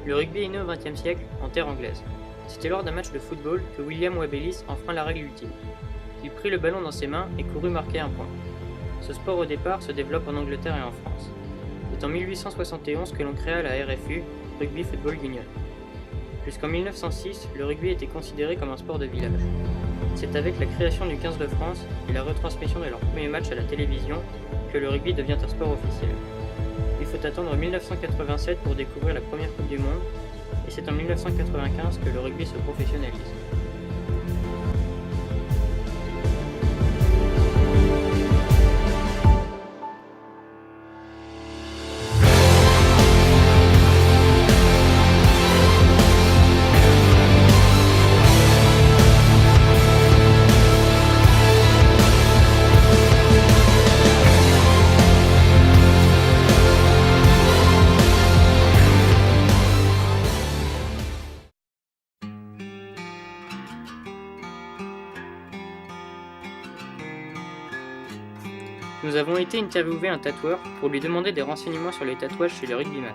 Le rugby est né au XXe siècle, en terre anglaise. C'était lors d'un match de football que William Webb-Ellis enfreint la règle ultime. Il prit le ballon dans ses mains et courut marquer un point. Ce sport au départ se développe en Angleterre et en France. C'est en 1871 que l'on créa la RFU, Rugby Football Union. Jusqu'en 1906, le rugby était considéré comme un sport de village. C'est avec la création du 15 de France et la retransmission de leurs premiers matchs à la télévision que le rugby devient un sport officiel. Il faut attendre 1987 pour découvrir la première Coupe du Monde, et c'est en 1995 que le rugby se professionnalise. Nous avons été interviewer un tatoueur pour lui demander des renseignements sur les tatouages chez les rugbyman.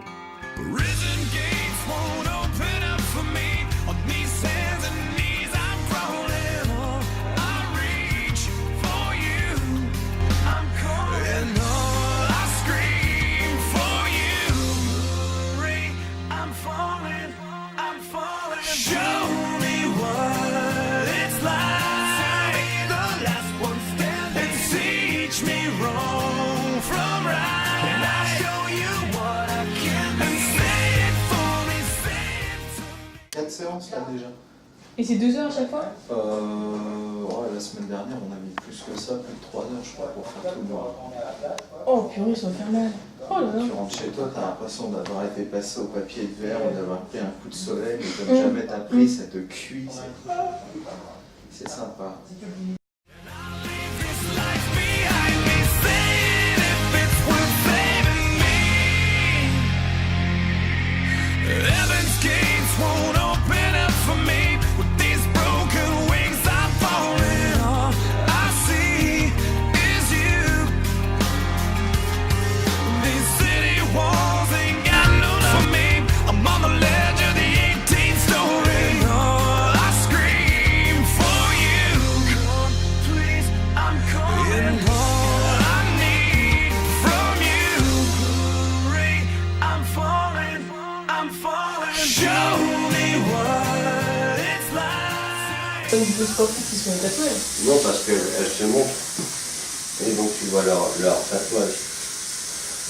Séances là déjà. Et c'est 2 heures à chaque fois? Ouais, la semaine dernière on a mis plus que ça, plus de 3 heures je crois pour faire tout le monde. Oh purée, ça va faire mal. Oh là là. Tu rentres chez toi, t'as l'impression d'avoir été passé au papier de verre ou d'avoir pris un coup de soleil, mais comme jamais t'as pris, ça te cuit. C'est sympa. Les sportifs qui sont tatoués. Non, parce qu'elles se montrent. Et donc tu vois leur tatouage.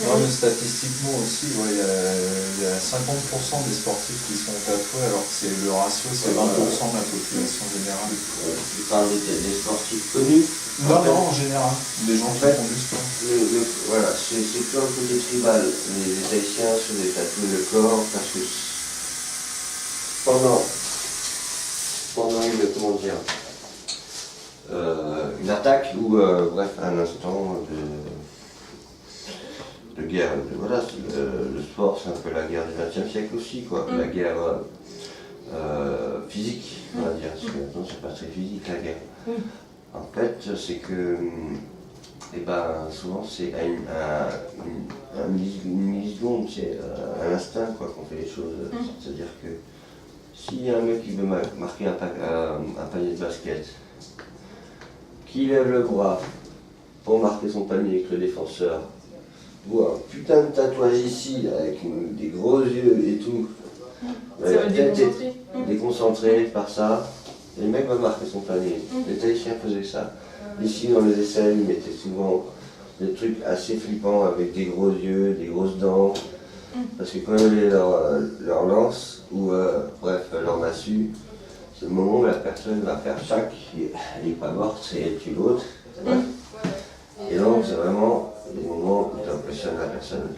Non, mais statistiquement aussi, il y a 50% des sportifs qui sont tatoués, alors que le ratio c'est 20% de la population générale. Tu parles des sportifs connus? Non, en général, des gens qui font du sport. Voilà, c'est toujours le côté tribal. Les Haïtiens se les tatouent le corps parce que pendant une attaque ou bref un instant de guerre, voilà, le sport c'est un peu la guerre du XXe siècle aussi, quoi. La guerre physique, on va dire, parce que maintenant c'est pas très physique la guerre. En fait c'est que souvent c'est à une milliseconde, c'est à l'instinct qu'on fait les choses. C'est-à-dire que s'il y a un mec qui veut marquer un panier de basket, qui lève le bras pour marquer son panier avec le défenseur, ou un putain de tatouage ici avec des gros yeux et tout, Ça va déconcentrer. Déconcentré par ça, et le mec va marquer son panier. Les Haïtiens faisaient ça. Ici dans les aisselles, ils mettaient souvent des trucs assez flippants avec des gros yeux, des grosses dents. Parce que quand ils avaient leur lance, ou leur massue, c'est le moment où la personne va faire chaque, elle n'est pas morte, c'est elle tue l'autre. Et donc c'est vraiment des moments où tu impressionnes la personne.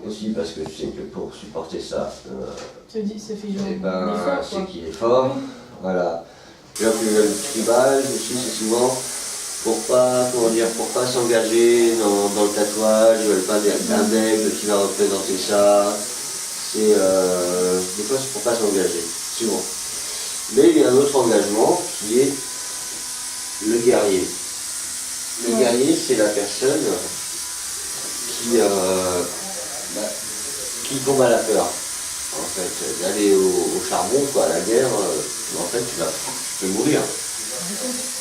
Aussi parce que tu sais que pour supporter ça, Ça fait genre c'est qu'il est fort. Voilà. Puis le tribal aussi, c'est souvent pour pas s'engager dans le tatouage, ils veulent pas d'un aigle qui va représenter ça. Des fois c'est pour pas s'engager, souvent. Mais il y a un autre engagement qui est le guerrier. Le guerrier, c'est la personne qui combat la peur. en fait, d'aller au charbon, quoi, à la guerre, en fait, tu peux mourir.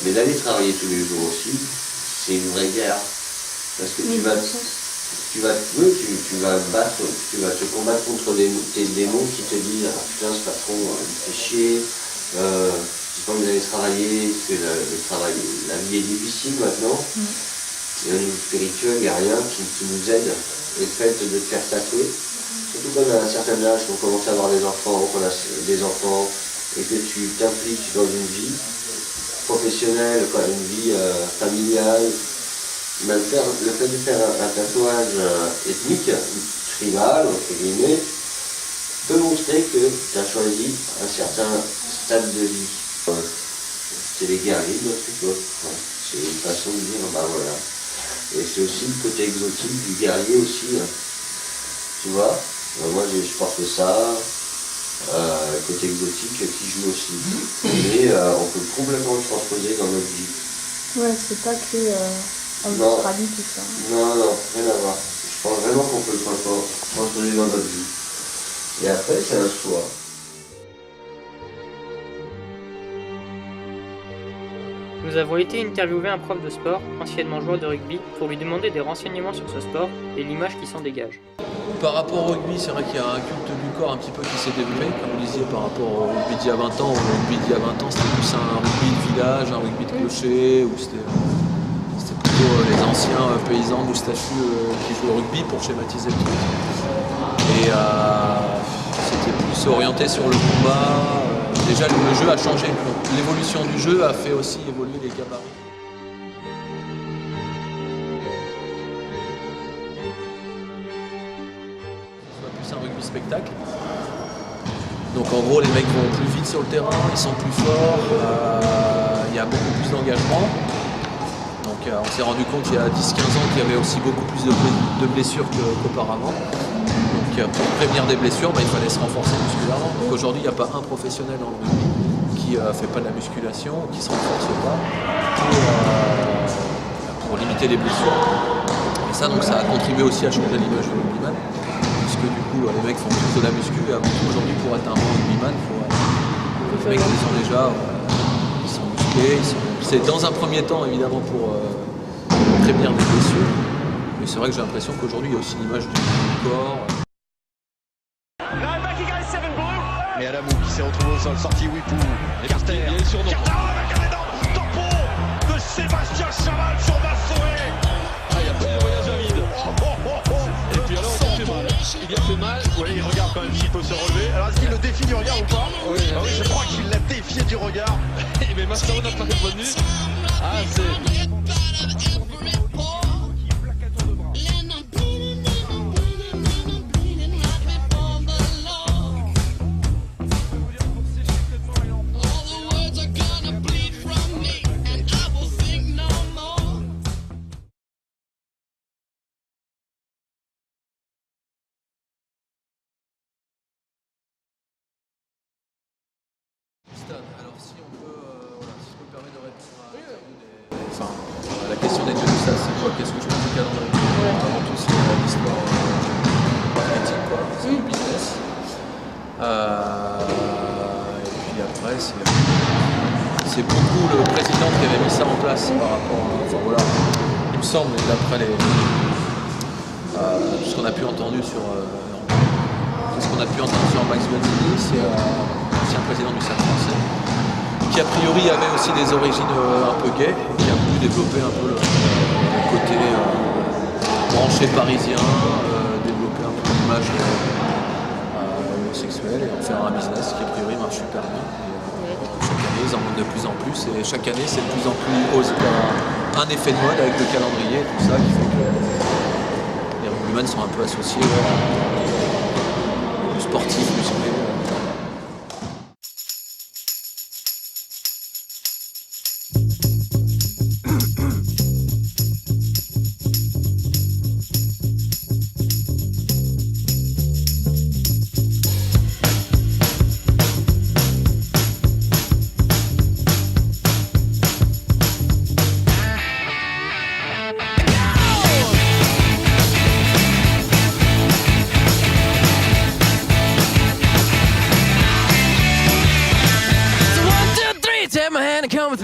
Mais d'aller travailler tous les jours aussi, c'est une vraie guerre. Parce que tu vas battre, tu vas te combattre contre tes démons qui te disent ah, putain, ce patron, il fait chier, j'ai pas envie d'aller travailler, parce que la vie est difficile maintenant. Et au niveau spirituel, il n'y a rien qui nous aide. Le fait de te faire tatouer, surtout quand on a un certain âge, qu'on commence à avoir des enfants, qu'on a des enfants, et que tu t'impliques dans une vie professionnelle, quoi, une vie familiale, le fait de faire un tatouage ethnique, tribal, entre guillemets, peut montrer que tu as choisi un certain stade de vie. C'est les guerriers de notre époque. Ouais. C'est une façon de dire, bah voilà. Et c'est aussi le côté exotique du guerrier aussi. Hein. Tu vois, moi je porte ça, côté exotique qui joue aussi. Et on peut complètement le transposer dans notre vie. Ouais, c'est pas que en Australie, tout ça. Non, rien à voir. Je pense vraiment qu'on peut le transposer dans notre vie. Et après, c'est un choix. Nous avons été interviewer un prof de sport, anciennement joueur de rugby, pour lui demander des renseignements sur ce sport et l'image qui s'en dégage. Par rapport au rugby, c'est vrai qu'il y a un culte du corps un petit peu qui s'est développé, comme vous disiez, par rapport au rugby d'il y a 20 ans. Au rugby d'il y a 20 ans, c'était plus un rugby de village, un rugby de clocher, où c'était plutôt les anciens paysans moustachus qui jouaient au rugby pour schématiser le truc. Et c'était plus orienté sur le combat. Déjà, le jeu a changé. L'évolution du jeu a fait aussi évoluer les gabarits. C'est un rugby spectacle. Donc en gros les mecs vont plus vite sur le terrain, ils sont plus forts, il y a beaucoup plus d'engagement. Donc on s'est rendu compte il y a 10-15 ans qu'il y avait aussi beaucoup plus de blessures qu'auparavant. Donc pour prévenir des blessures, il fallait se renforcer musculairement. Donc aujourd'hui il n'y a pas un professionnel dans le rugby qui ne fait pas de la musculation, qui ne se renforce pas pour limiter les blessures. Et ça, donc, ça a contribué aussi à changer l'image du rugbyman. Puisque du coup les mecs font plus de la muscu et avant tout aujourd'hui pour être un bon rugbyman, les mecs ils ont déjà ils sont musclés, c'est dans un premier temps évidemment pour prévenir des blessures, mais c'est vrai que j'ai l'impression qu'aujourd'hui il y a aussi l'image du corps. Mais Adamou qui s'est retrouvé au sol, sorti Wipou, Carter, Carter avec un énorme tampon de Sébastien Chaval sur Massoé. Ah, il y a plus de voyage à vide. Et puis alors, il a fait mal. Il a fait mal. Oui, il regarde quand même s'il peut se relever. Alors, est-ce qu'il le défie du regard ou pas? Oui, je crois qu'il l'a défié du regard. Mais Massoé n'a pas répondu. Ah, c'est... Alors si on peut, si je me permets de répondre à la question des jeux, c'est quoi? Qu'est-ce que je pense du calendrier? Avant tout c'est l'histoire marketing, quoi. C'est du business. Et puis après c'est beaucoup le président qui avait mis ça en place par rapport à, enfin voilà, il me semble, d'après ce qu'on a pu entendre sur Max Guattini, c'est un président du Stade français, qui a priori avait aussi des origines un peu gays, et qui a voulu développer un peu le côté branché parisien, développer un peu l'image homosexuelle et en faire un business qui a priori marche super bien. Et, chaque année ils en montent de plus en plus et chaque année c'est de plus en plus un effet de mode avec le calendrier et tout ça qui fait que les rugbymen sont un peu associés aux sportifs musclés.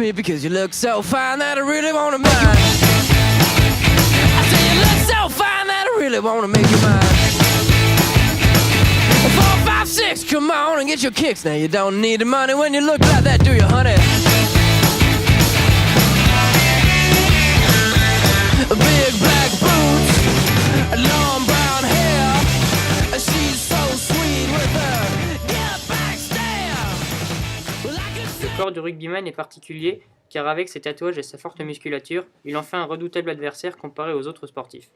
me because you look so fine that I really wanna mind. I say you look so fine that I really wanna make you mine. 4, 5, 6, come on and get your kicks. Now you don't need the money when you look like that, do you, honey? Big black boots, long brown hair. She's so sweet with her get back stare. Well, I can see. Le corps du rugbyman est particulier car avec ses tatouages et sa forte musculature, il en fait un redoutable adversaire comparé aux autres sportifs.